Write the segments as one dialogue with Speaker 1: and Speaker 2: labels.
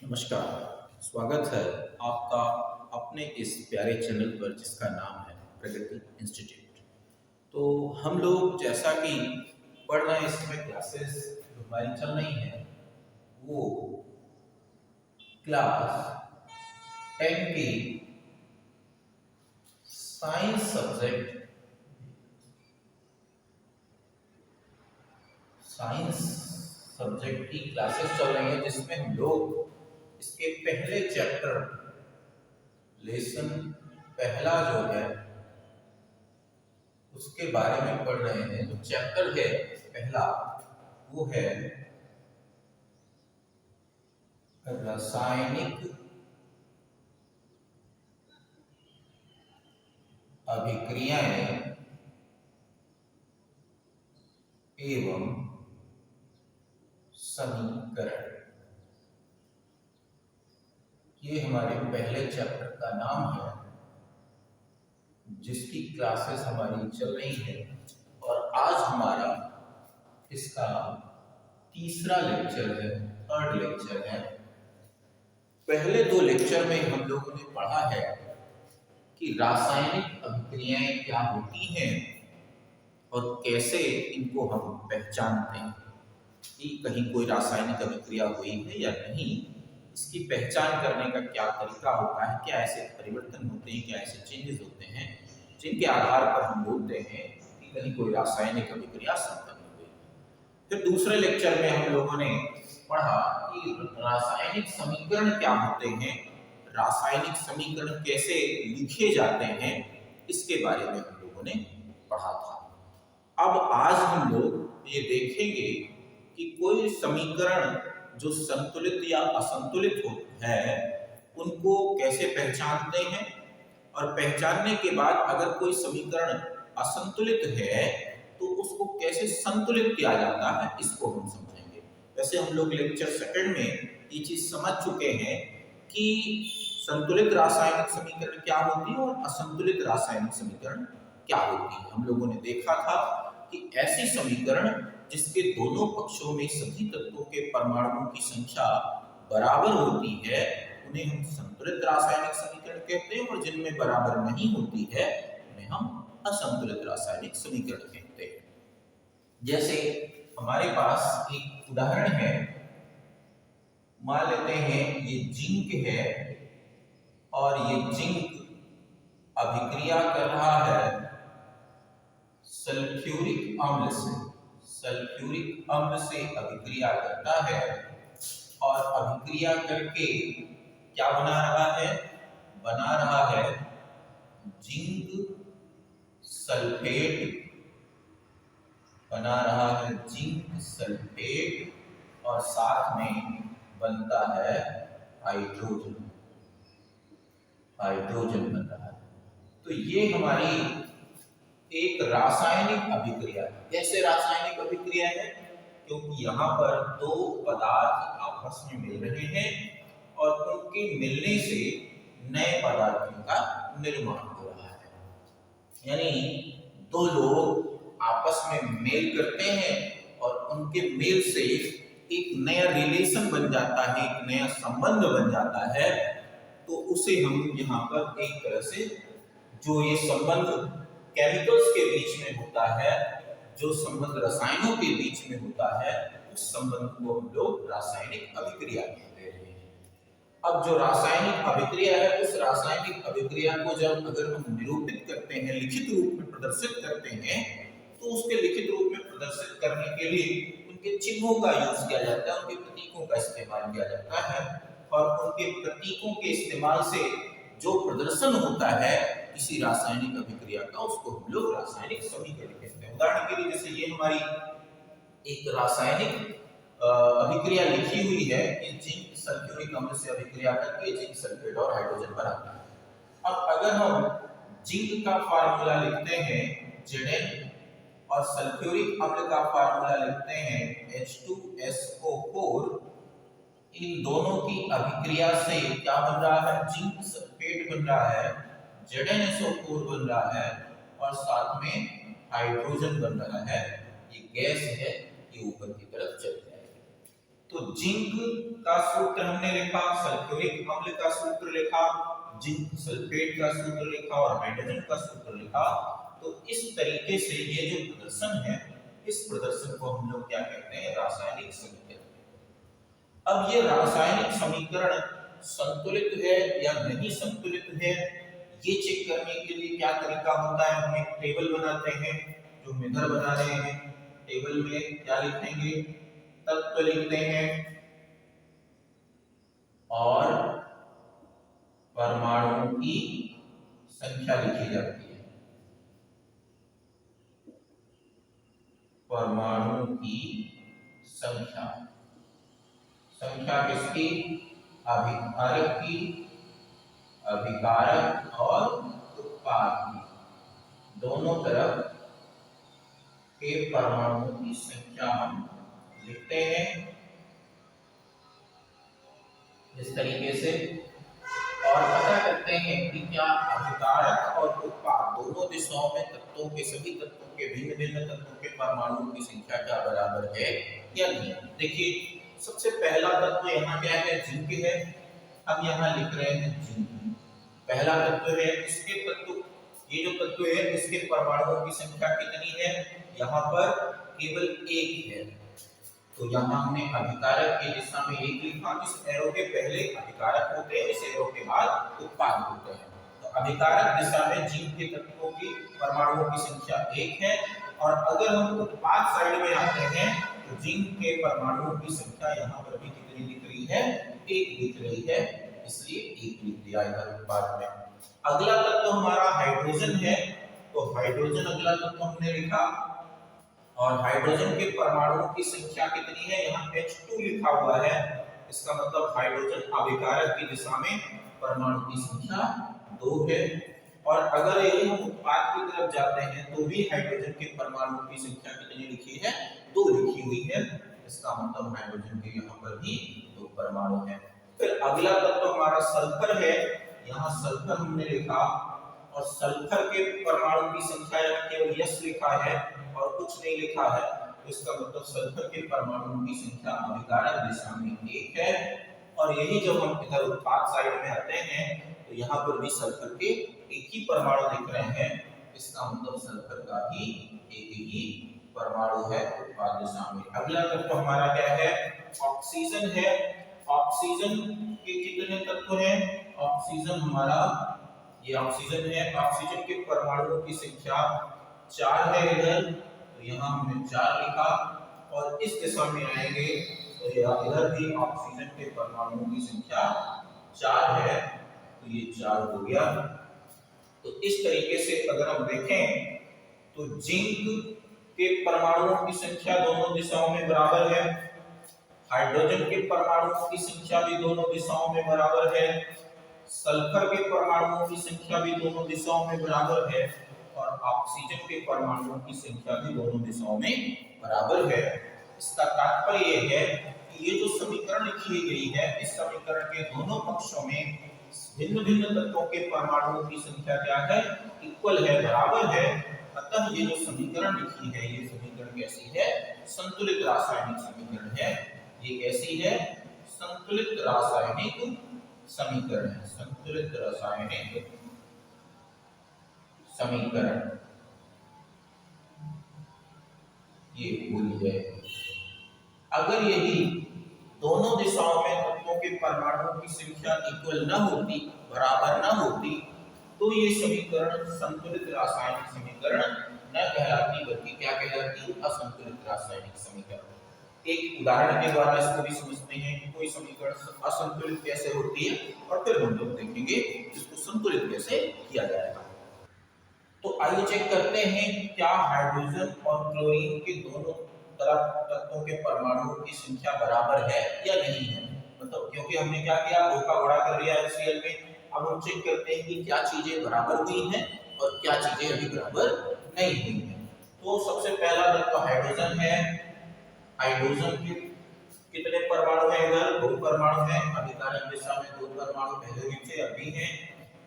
Speaker 1: नमस्कार, स्वागत है आपका अपने इस प्यारे चैनल पर जिसका नाम है प्रगति इंस्टीट्यूट। तो हम लोग जैसा कि पढ़ रहे हैं इसमें क्लासेस जो हमारी चल रही हैं वो क्लास 10 की साइंस साइंस सब्जेक्ट की क्लासेस चल रही हैं जिसमें हम लोग इसके पहले चैप्टर लेसन पहला जो है उसके बारे में पढ़ रहे हैं। जो चैप्टर है पहला वो है रासायनिक अभिक्रियाएं एवं समीकरण। ये हमारे पहले चैप्टर का नाम है जिसकी क्लासेस हमारी चल रही है और आज हमारा इसका तीसरा लेक्चर है, थर्ड लेक्चर है। पहले दो लेक्चर में हम लोगों ने पढ़ा है कि रासायनिक अभिक्रियाएं क्या होती हैं और कैसे इनको हम पहचानते हैं कि कहीं कोई रासायनिक अभिक्रिया हुई है या नहीं। इसकी पहचान करने का क्या तरीका होता है, क्या ऐसे परिवर्तन होते हैं, क्या ऐसे चेंजेस होते हैं जिनके आधार पर हम बोलते हैं कि कहीं कोई रासायनिक अभिक्रिया संपन्न हुई है। फिर दूसरे लेक्चर में हम लोगों ने पढ़ा कि रासायनिक समीकरण क्या होते हैं, रासायनिक समीकरण कैसे लिखे जाते हैं, इसके बारे में हम लोगों ने पढ़ा था। अब आज हम लोग ये देखेंगे कि कोई समीकरण जो संतुलित या असंतुलित है उनको कैसे पहचानते हैं और पहचानने के बाद अगर कोई समीकरण असंतुलित है तो उसको कैसे संतुलित किया जाता है, इसको हम समझेंगे। वैसे हम लोग लेक्चर सेकंड में ये चीज समझ चुके हैं कि संतुलित रासायनिक समीकरण क्या होती है और असंतुलित रासायनिक समीकरण क्या होती है। हम लोगों ने देखा था कि ऐसी समीकरण जिसके दोनों पक्षों में सभी तत्वों के परमाणुओं की संख्या बराबर होती है उन्हें हम संतुलित रासायनिक समीकरण कहते हैं और जिनमें बराबर नहीं होती है उन्हें हम असंतुलित रासायनिक समीकरण कहते हैं। जैसे हमारे पास एक उदाहरण है, मान लेते हैं ये जिंक है और ये जिंक अभिक्रिया कर रहा है सल्फ्यूरिक अम्ल से। सल्फ्यूरिक अम्ल से अभिक्रिया करता है और अभिक्रिया करके क्या बना रहा है, बना रहा है जिंक सल्फेट, बना रहा है जिंक सल्फेट और साथ में बनता है हाइड्रोजन, हाइड्रोजन बन रहा है। तो ये हमारी एक रासायनिक अभिक्रिया है। कैसे रासायनिक अभिक्रिया है? क्योंकि यहाँ पर दो पदार्थ आपस में मिल रहे हैं और उनके मिलने से नए पदार्थों का निर्माण हो रहा है। यानी दो लोग आपस में मेल करते हैं और उनके मेल से एक नया रिलेशन बन जाता है, एक नया संबंध बन जाता है। तो उसे हम यहाँ पर एक तरह से जो ये संबंध केमिकल्स के बीच में होता है, जो संबंध रसायनों के बीच में होता है, उस संबंध को हम लोग रासायनिक अभिक्रिया कहते हैं। अब जो रासायनिक अभिक्रिया है उस रासायनिक अभिक्रिया को जब अगर हम निरूपित करते हैं, लिखित रूप में प्रदर्शित करते हैं, तो उसके लिखित रूप में प्रदर्शित करने के लिए उनके चिन्हों का यूज किया जाता है, उनके प्रतीकों का इस्तेमाल किया जाता है और उनके प्रतीकों के इस्तेमाल से जो प्रदर्शन होता है किसी रासायनिक अभिक्रिया का उसको हम लोग रासायनिक समीकरण कहते हैं। उदाहरण के लिए जैसे ये हमारी एक रासायनिक अभिक्रिया लिखी हुई है कि जिंक सल्फ्यूरिक अम्ल से अभिक्रिया करके जिंक सल्फेट और हाइड्रोजन बनाता है। अब अगर हम जिंक का फार्मूला लिखते हैं Zn और सल्फ्यूरिक अम्ल का फार्मूला लिखते हैं H2SO4, इन दोनों की अभिक्रिया से क्या बन रहा है, जिंक सल्फेट बन रहा है, ZnSO4 बन रहा है और साथ में हाइड्रोजन बन रहा है। ये गैस है, ये ऊपर की तरफ चल जाएगी। तो जिंक का सूत्र हमने लिखा, सल्फ्यूरिक अम्ल का सूत्र लिखा, जिंक सल्फेट का सूत्र लिखा और हाइड्रोजन का सूत्र लिखा। तो इस तरीके से ये जो प्रदर्शन है, इस प्रदर्शन को हम लोग क्या कहते हैं, रासायनिक समीकरण। अब ये रासायनिक समीकरण संतुलित है या नहीं संतुलित है, ये चेक करने के लिए क्या तरीका होता है, हम एक टेबल बनाते हैं, जो हम इधर बना रहे हैं। टेबल में क्या लिखेंगे, तत्व लिखते हैं और परमाणुओं की संख्या लिखी जाती है। परमाणुओं की संख्या, संख्या किसकी, अभिकारक की, अभिकारक और उत्पाद की, दोनों तरफ के परमाणुओं की संख्या हम लिखते हैं इस तरीके से, और पता करते हैं कि क्या अभिकारक और उत्पाद दोनों दिशाओं में तत्वों के, सभी तत्वों के, भिन्न भिन्न तत्वों के परमाणुओं की संख्या क्या बराबर है या नहीं। देखिए सबसे पहला तत्व यहाँ क्या है, जिंक है। हम यहाँ लिख रहे हैं जिंक, पहला तत्व है। इसके तत्व, ये जो तत्व है इसके परमाणुओं की संख्या कितनी है, यहाँ पर केवल एक है। तो यहाँ हमने अभिकारक की दिशा में एक लिखा, इस एरो के पहले अभिकारक होते हैं, इस एरो के बाद उत्पाद होते हैं। तो अभिकारक दिशा में जिंक के तत्वों की परमाणुओं की संख्या एक है, और अगर हम उत्पाद साइड में आते हैं तो जिंक के परमाणुओं की संख्या यहाँ पर भी कितनी दिख रही है, एक दिख रही है, इसलिए एक लिख दिया इधर उत्पाद में। अगला तत्व हमारा हाइड्रोजन है, तो हाइड्रोजन अगला तत्व हमने लिखा, और हाइड्रोजन के परमाणुओं की संख्या कितनी है, यहाँ H2 लिखा हुआ है, इसका मतलब हाइड्रोजन अभिकारक की दिशा में परमाणु की संख्या 2 है। और अगर यदि हम उत्पाद की तरफ जाते हैं तो भी हाइड्रोजन के परमाणुओं की संख्या कितनी लिखी है, 2 लिखी हुई है, इसका मतलब हाइड्रोजन के यहाँ पर भी 2 परमाणु हैं। फिर अगला तत्व हमारा सल्फर है, यहाँ सल्फर हमने लिखा, और सल्फर के परमाणु की संख्या यहाँ केवल यस लिखा है और कुछ नहीं लिखा है, तो इसका मतलब सल्फर के परमाणुओं की संख्या अभिकारक दिशा में 1 है। और यही जब हम इधर उत्पाद साइड में आते हैं तो यहाँ पर भी सल्फर के एक ही परमाणु दिख रहे हैं, इसका मतलब सल्फर का भी एक ही परमाणु है उत्पाद दिशा में। अगला तत्व हमारा क्या है, ऑक्सीजन है। ऑक्सीजन के कितने तत्व हैं, ऑक्सीजन हमारा, ये ऑक्सीजन है, ऑक्सीजन के परमाणुओं की संख्या 4 है इधर, तो यहाँ हमने 4 लिखा, और इस दिशा में आएंगे तो इधर भी ऑक्सीजन के परमाणुओं की संख्या 4 है, तो ये 4 हो गया। तो इस तरीके से अगर हम देखें तो जिंक के परमाणुओं की संख्या दोनों दिशाओं में बराबर है, हाइड्रोजन के परमाणुओं की संख्या भी दोनों दिशाओं में बराबर है, सल्फर के परमाणुओं की संख्या भी दोनों दिशाओं में बराबर है, और ऑक्सीजन के परमाणुओं की संख्या भी दोनों दिशाओं में बराबर है। इसका तात्पर्य यह है कि ये जो समीकरण लिखी गई है, इस समीकरण के दोनों पक्षों में भिन्न भिन्न तत्वों के परमाणुओं की संख्या क्या है, इक्वल है, बराबर है। अतः ये जो समीकरण लिखी है, ये समीकरण कैसी है, संतुलित रासायनिक समीकरण है। ये कैसी है, संतुलित रासायनिक समीकरण है, संतुलित रासायनिक समीकरण, ये भूल जाए। अगर यही दोनों दिशाओं में तत्वों के परमाणुओं की संख्या इक्वल न होती, बराबर न होती, तो ये समीकरण संतुलित रासायनिक समीकरण न कहलाती, बल्कि क्या कहलाती, असंतुलित रासायनिक समीकरण। एक उदाहरण के द्वारा इसको भी समझते हैं कि कोई समीकरण असंतुलित कैसे होती है, और फिर हम लोग देखेंगे इसको संतुलित कैसे किया जाएगा। तो आइए चेक करते हैं क्या हाइड्रोजन और क्लोरीन के दोनों तरफ तत्वों के परमाणुओं की संख्या बराबर है या नहीं है। मतलब क्योंकि हमने क्या किया, 2 का गुणा कर दिया HCl में, अब हम चेक करते हैं कि क्या चीजें बराबर हुई हैं और क्या चीजें अभी बराबर नहीं हुई हैं। तो सबसे पहला तत्व हाइड्रोजन है, हाइड्रोजन के कितने परमाणु हैं, इधर 2 परमाणु हैं, अभिकारक दिशा में 2 परमाणु पहले भी थे, अभी हैं।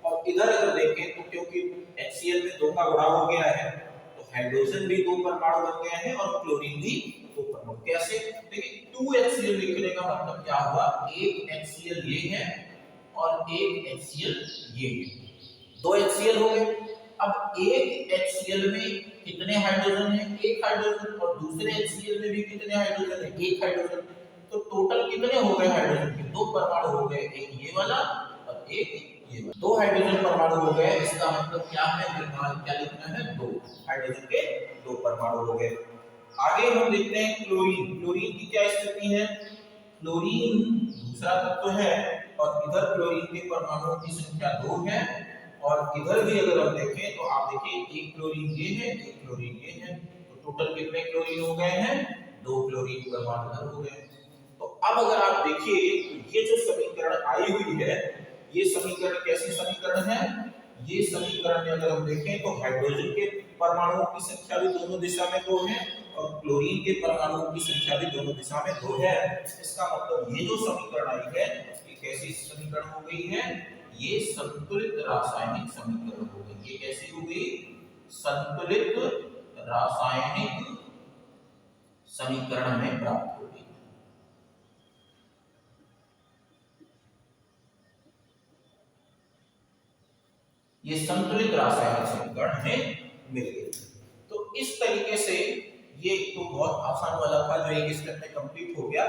Speaker 1: और इधर अगर देखें तो क्योंकि HCl में 2 का गुणा हो गया है, तो हाइड्रोजन भी 2 परमाणु बन गए हैं और क्लोरीन भी 2 परमाणु। कैसे, देखिए 2HCl लिखने का मतलब क्या हुआ, एक HCl ये है और एक HCl ये है, 2 HCl हो गए। अब एक HCl में कितने हाइड्रोजन है, एक हाइड्रोजन, और दूसरे HCl में भी कितने हाइड्रोजन है, एक हाइड्रोजन। तो टोटल कितने हो गए हाइड्रोजन के, 2 परमाणु हो गए, एक ये वाला और एक ये वाला, 2 हाइड्रोजन परमाणु हो गए। इसका मतलब क्या है, क्या लिखना है, 2 हाइड्रोजन के 2 परमाणु हो गए। आगे हम देखते हैं क्लोरीन। क्लोरीन की क्या स्थिति है, क्लोरीन दूसरा तत्व है और इधर क्लोरीन के परमाणुओं की संख्या 2 है, और इधर भी अगर हम देखें तो आप देखिए एक क्लोरीन ये है, एक क्लोरीन ये है, तो टोटल कितने क्लोरीन हो गए हैं, 2 क्लोरीन परमाणु इधर हो गए। तो अब अगर आप देखिए ये जो समीकरण आई हुई है, ये समीकरण कैसी समीकरण है, ये समीकरण में अगर हम देखें तो हाइड्रोजन के परमाणुओं की संख्या भी दोनों दिशा में 2 है और क्लोरीन के परमाणुओं की संख्या भी दोनों दिशा में 2 है। इसका मतलब ये जो समीकरण आई है ये कैसी समीकरण हो गई है, ये संतुलित रासायनिक समीकरण हो गई। ये कैसी हो गई, संतुलित रासायनिक समीकरण में प्राप्त हो गई। ये संतुलित रासायनिक समीकरण हमें मिल गई। तो इस तरीके से ये तो बहुत आसान वाला था जो एक स्टेप में कंप्लीट हो गया,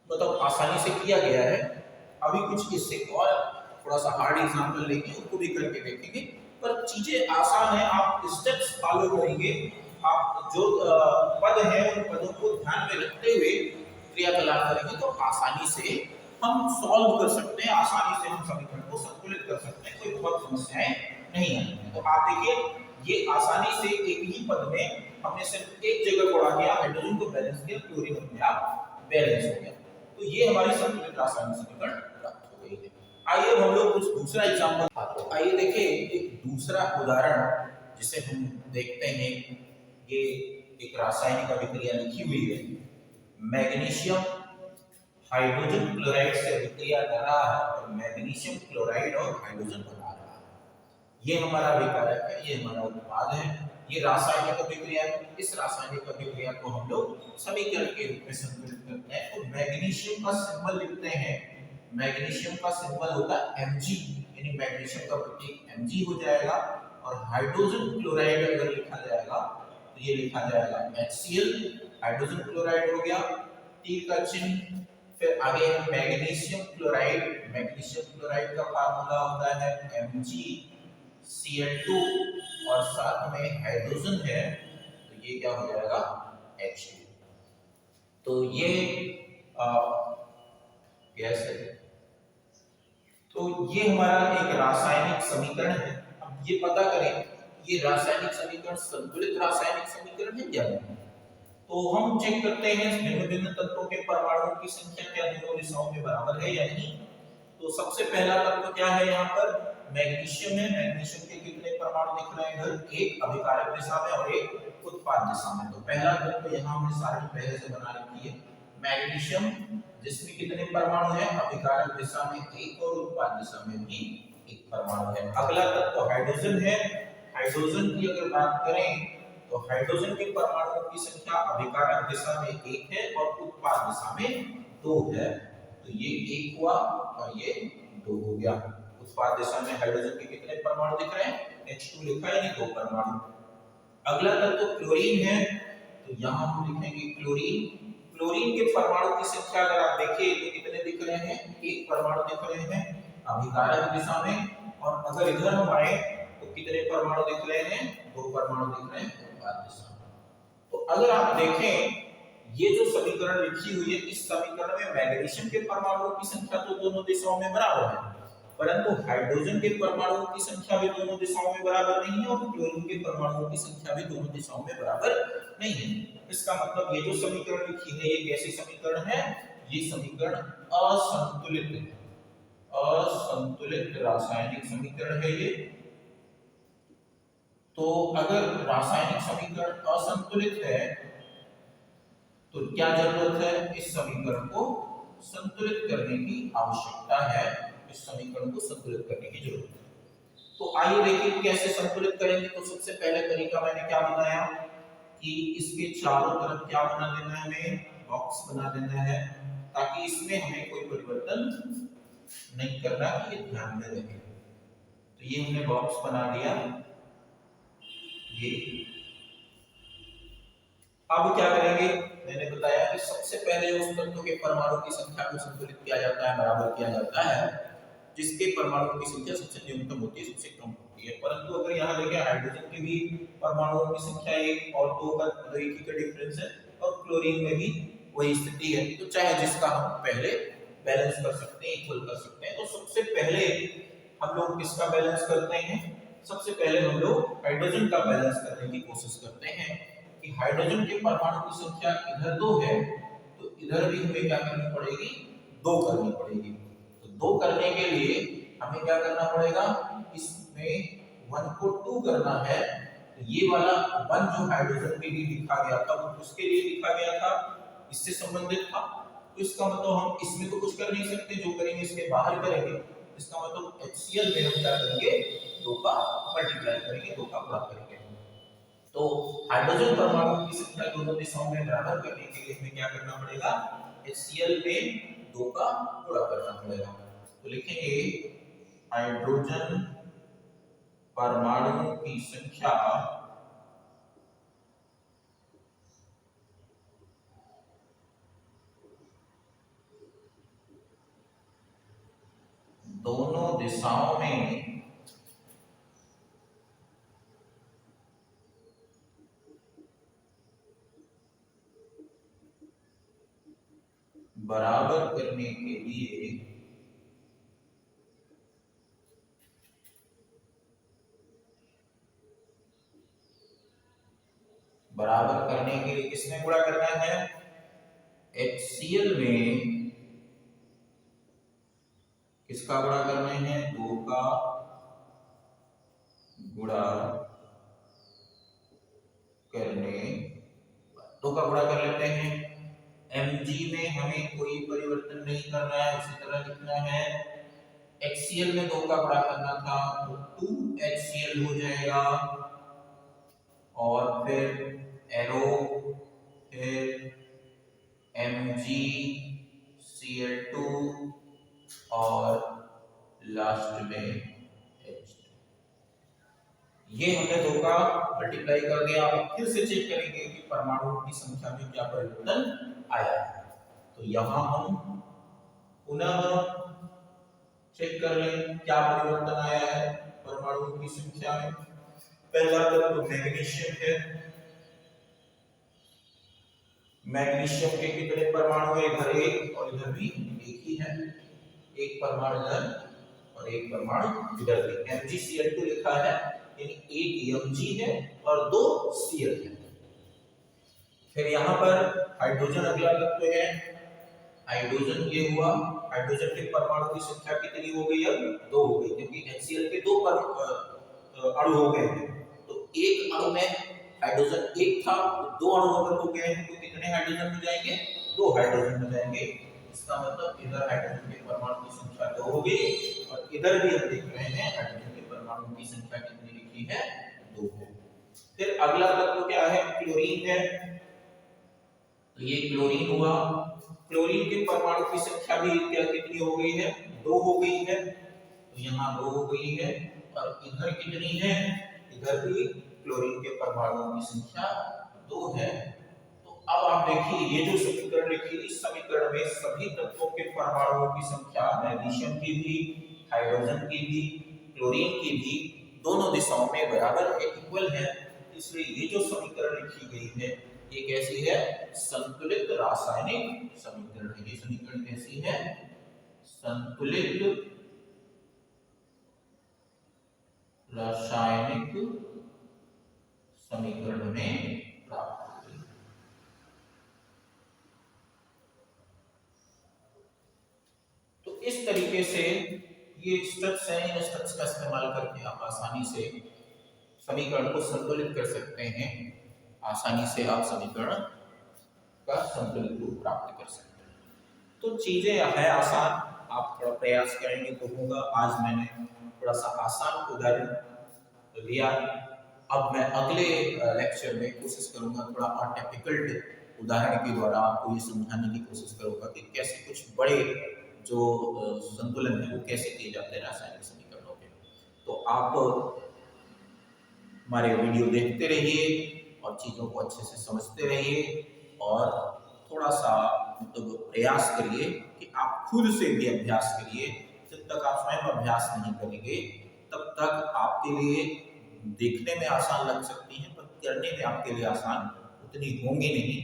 Speaker 1: मतलब आसानी से किया गया है। अभी कुछ इससे और थोड़ा सा हार्ड एग्जांपल लेंगे, उनको भी करके देखेंगे, पर चीजें आसान है, आप स्टेप्स फॉलो करेंगे, आप जो पद है उन पदों को ध्यान में रखते हुए क्रियाकलाप करेंगे तो आसानी से हम सॉल्व कर सकते हैं, आसानी से हम समीकरण को संतुलित कर सकते हैं, कोई बहुत समस्याएं नहीं है। तो आप देखिए ये आसानी से एक ही पद में हमने सिर्फ एक जगह बढ़ा दिया, हाइड्रोजन को बैलेंस किया, क्लोरीन अपने आप बैलेंस हो गया। तो ये हमारी संतुलित रासायनिक समीकरण प्राप्त हो गई है। आइए हम लोग कुछ दूसरा एग्जांपल, तो आइए देखें एक दूसरा उदाहरण जिसे हम देखते हैं। ये एक रासायनिक अभिक्रिया लिखी हुई है, मैग्नीशियम हाइड्रोजन क्लोराइड से अभिक्रिया कर रहा है और मैग्नीशियम क्लोराइड और हाइड्रोजन बना रहा है। ये हमारा अभिकारक है, ये हमारा उत्पाद है, ये रासायनिक अभिक्रिया है। इस रासायनिक अभिक्रिया को हम लोग समीकरण के रूप में संतुलित करते हैं। तो मैग्नीशियम का सिंबल लिखते हैं, मैग्नीशियम का सिंबल होता है Mg, यानी मैग्नीशियम का प्रतीक Mg हो जाएगा, और हाइड्रोजन क्लोराइड अगर लिखा जाएगा तो ये लिखा जाएगा HCl, हाइड्रोजन क्लोराइड हो गया, तीर का चिन्ह। फिर आगे मैग्नीशियम क्लोराइड, मैग्नीशियम क्लोराइड का फार्मूला होता है MgCl2 और साथ में हाइड्रोजन है तो ये क्या हो जाएगा H2। तो ये गैस है। तो ये हमारा एक रासायनिक समीकरण है। अब ये पता करें ये रासायनिक समीकरण संतुलित रासायनिक समीकरण है या नहीं। तो हम चेक करते हैं भिन्न भिन्न तत्वों के परमाणुओं की संख्या क्या दोनों दिशाओं में बराबर है या नहीं। तो सबसे पहला तत्व क्या है, यहाँ पर मैग्नीशियम है। मैग्नीशियम के कितने परमाणु दिख रहे हैं इधर, एक अभिकारक दिशा में और एक उत्पाद दिशा में। तो पहला तत्व यहाँ हमने सारणी पहले से बना रखी है, मैग्नीशियम, जिसमें कितने परमाणु हैं, अभिकारक दिशा में एक और उत्पाद दिशा में भी एक परमाणु है। अगला तत्व हाइड्रोजन है। हाइड्रोजन की अगर बात करें तो हाइड्रोजन के परमाणुओं की संख्या अभिकारक दिशा में 1 है और उत्पाद दिशा में 2 है। तो ये 1 हुआ और ये 2 हो गया। उत्पाद दिशा में हाइड्रोजन के कितने परमाणु दिख रहे हैं, H2 लिखा है, नहीं 2 परमाणु। अगला तत्व क्लोरीन है, तो यहां हम लिखेंगे क्लोरीन। क्लोरीन के परमाणु की संख्या अगर आप देखिए तो कितने दिख रहे हैं, 1 परमाणु दिख रहे हैं अभिकारक दिशा में, और अगर इधर हम आए तो कितने परमाणु दिख रहे हैं, 2 परमाणु दिख रहे हैं उत्पाद दिशा में। तो अगर आप देखें ये जो समीकरण लिखी हुई है, इस समीकरण में मैग्नीशियम के परमाणुओं की संख्या तो दोनों दिशाओं में बराबर है, परंतु हाइड्रोजन के परमाणुओं की संख्या भी दोनों दिशाओं में बराबर नहीं है और क्लोरीन के परमाणुओं की संख्या भी दोनों दिशाओं में बराबर नहीं है। इसका मतलब ये जो समीकरण लिखी है ये कैसी समीकरण है, ये समीकरण असंतुलित है, असंतुलित रासायनिक समीकरण है ये। तो अगर रासायनिक समीकरण असंतुलित है तो क्या जरूरत है, इस समीकरण को संतुलित करने की आवश्यकता है, इस समीकरण को संतुलित करने की जरूरत है। तो आइए देखिए कैसे संतुलित करेंगे। तो सबसे पहले तरीका मैंने क्या बताया कि इसके चारों तरफ क्या बना देना है, हमें बॉक्स बना देना है ताकि इसमें हमें कोई परिवर्तन नहीं करना, ये ध्यान में रहे। तो ये हमने बॉक्स बना दिया। ये अब क्या करेंगे, मैंने बताया कि सबसे पहले उस तत्व के परमाणु की संख्या को संतुलित किया जाता है, बराबर किया जाता है, जिसके परमाणु की संख्या सबसे न्यूनतम होती है, सबसे कम होती है। परंतु अगर यहाँ देखें हाइड्रोजन के भी परमाणुओं की संख्या 1 और 2 का, मतलब 1 ही का डिफरेंस है, और क्लोरीन में भी वही स्थिति है। तो चाहे जिसका हम पहले बैलेंस कर सकते हैं, इक्वल कर सकते हैं। तो सबसे पहले हम लोग किसका बैलेंस करते हैं, सबसे पहले हम लोग हाइड्रोजन का बैलेंस करने की कोशिश करते हैं कि हाइड्रोजन के परमाणु की संख्या इधर 2 है, तो इधर भी हमें क्या करनी पड़ेगी, 2 करनी पड़ेगी। तो 2 करने के लिए हमें क्या करना पड़ेगा, इसमें 1 को 2 करना है। तो ये वाला 1 जो हाइड्रोजन के लिए लिखा गया था वो किसके लिए लिखा गया था, इससे संबंधित था। तो इसका मतलब हम इसमें तो कुछ कर नहीं सकते, जो करेंगे इसके बाहर करेंगे। इसका मतलब HCl में हम क्या करेंगे, 2 का मल्टीप्लाई करेंगे, 2 का गुणा करेंगे। तो हाइड्रोजन परमाणु की संख्या दोनों दिशाओं में बराबर करने के लिए हमें क्या करना पड़ेगा, HCl में 2 का गुणा करना पड़ेगा। तो लिखेंगे हाइड्रोजन परमाणु की संख्या दोनों दिशाओं में बराबर करने के लिए किसमें गुणा करना है, HCl में किसका गुणा करना है, 2 का गुणा करने, 2 का गुणा कर लेते हैं। Mg में हमें कोई परिवर्तन नहीं करना है, उसी तरह लिखना है। HCl में 2 का गुणा करना था तो 2HCl हो जाएगा, और फिर एरो, फिर MgCl2 और लास्ट में H2। ये हमने 2 का मल्टीप्लाई कर दिया। अब फिर से चेक करेंगे कि परमाणुओं की संख्या में क्या परिवर्तन आया है। तो यहां हम पुनः चेक कर लें क्या परिवर्तन आया है परमाणुओं की संख्या में। पहला तत्व मैग्नीशियम है। मैग्नीशियम के कितने परमाणु है, इधर 1 और इधर भी 1 ही है। एक परमाणु इधर और एक परमाणु इधर भी। MgCl2 लिखा है, यानी एक Mg है और 2 Cl है। फिर यहाँ पर हाइड्रोजन अगला तत्व है। हाइड्रोजन ये हुआ, हाइड्रोजन के परमाणु की संख्या कितनी हो गई, अब 2 हो गई, क्योंकि HCl के 2 अणु हो गए हैं। तो एक अणु में हाइड्रोजन 1 था, तो 2 अणु अगर हो गए हैं तो कितने हाइड्रोजन हो जाएंगे, 2 हाइड्रोजन हो जाएंगे। इसका मतलब इधर हाइड्रोजन के परमाणु की संख्या 2 हो गई, और इधर भी हम देख रहे हैं हाइड्रोजन के परमाणु की संख्या कितनी लिखी है, 2 है। फिर अगला तत्व क्या है, क्लोरीन है। तो ये क्लोरीन हुआ। क्लोरीन के परमाणु की संख्या भी क्या कितनी हो गई है, 2 हो गई है। तो यहाँ 2 हो गई है, और इधर कितनी है, इधर भी क्लोरीन के परमाणुओं की संख्या 2 है। तो अब आप देखिए ये जो समीकरण लिखी, इस समीकरण में सभी तत्वों के परमाणुओं की संख्या, मैग्नीशियम की भी, हाइड्रोजन की भी, क्लोरीन की भी, दोनों दिशाओं में बराबर है, इक्वल है। इसलिए ये जो समीकरण लिखी गई है ये कैसी है, संतुलित रासायनिक समीकरण है। ये समीकरण कैसी है, संतुलित रासायनिक समीकरण में प्राप्त हुई। तो इस तरीके से ये स्टेप्स हैं, इन स्टेप्स का इस्तेमाल करके आप आसानी से समीकरण को संतुलित कर सकते हैं। आसानी से आप समीकरण का संतुलित रूप प्राप्त कर सकते हैं। तो चीजें है आसान, आप थोड़ा प्रयास करेंगे तो होगा। आज मैंने थोड़ा सा आसान उदाहरण लिया। अब मैं अगले लेक्चर में कोशिश करूंगा थोड़ा और टिपिकल उदाहरण के द्वारा आपको ये समझाने की कोशिश करूंगा कि कैसे कुछ बड़े जो संतुलन है वो कैसे किए जाते हैं रासायनिक समीकरणों के। तो आप हमारे वीडियो देखते रहिए और चीज़ों को अच्छे से समझते रहिए और थोड़ा सा मतलब प्रयास करिए कि आप खुद से भी अभ्यास करिए। जब तक आप स्वयं अभ्यास नहीं करेंगे तब तक आपके लिए देखने में आसान लग सकती हैं पर करने में आपके लिए आसान उतनी होंगी नहीं।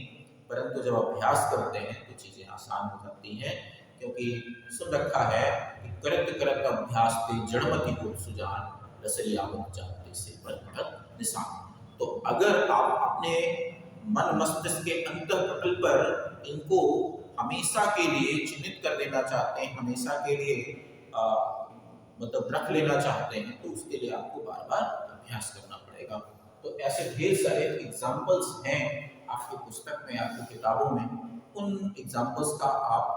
Speaker 1: परंतु जब अभ्यास करते हैं तो चीज़ें आसान हो जाती हैं, क्योंकि सुन रखा है कि करत करत अभ्यास ते जड़मति होत सुजान रसरियावत जाते से बढ़त निशान। तो अगर आप अपने मन मस्तिष्क के अंतःपटल पर इनको हमेशा के लिए चिन्हित कर देना चाहते हैं, हमेशा के लिए मतलब रख लेना चाहते हैं, तो उसके लिए आपको बार बार अभ्यास करना पड़ेगा। तो ऐसे ढेर सारे एग्जाम्पल्स हैं आपकी पुस्तक में, आपकी किताबों में। उन एग्जाम्पल्स का आप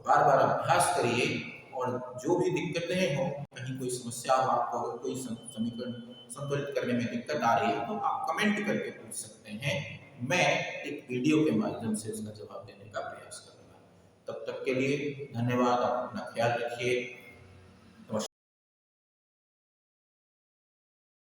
Speaker 1: बार बार अभ्यास करिए और जो भी दिक्कतें हो, कहीं कोई समस्या हो, आपको अगर कोई समीकरण संतुलित करने में दिक्कत आ रही है तो आप कमेंट करके पूछ सकते हैं। मैं एक वीडियो के माध्यम से उसका जवाब देने का प्रयास करूंगा। तब तक के लिए धन्यवाद। आप अपना ख्याल रखिए।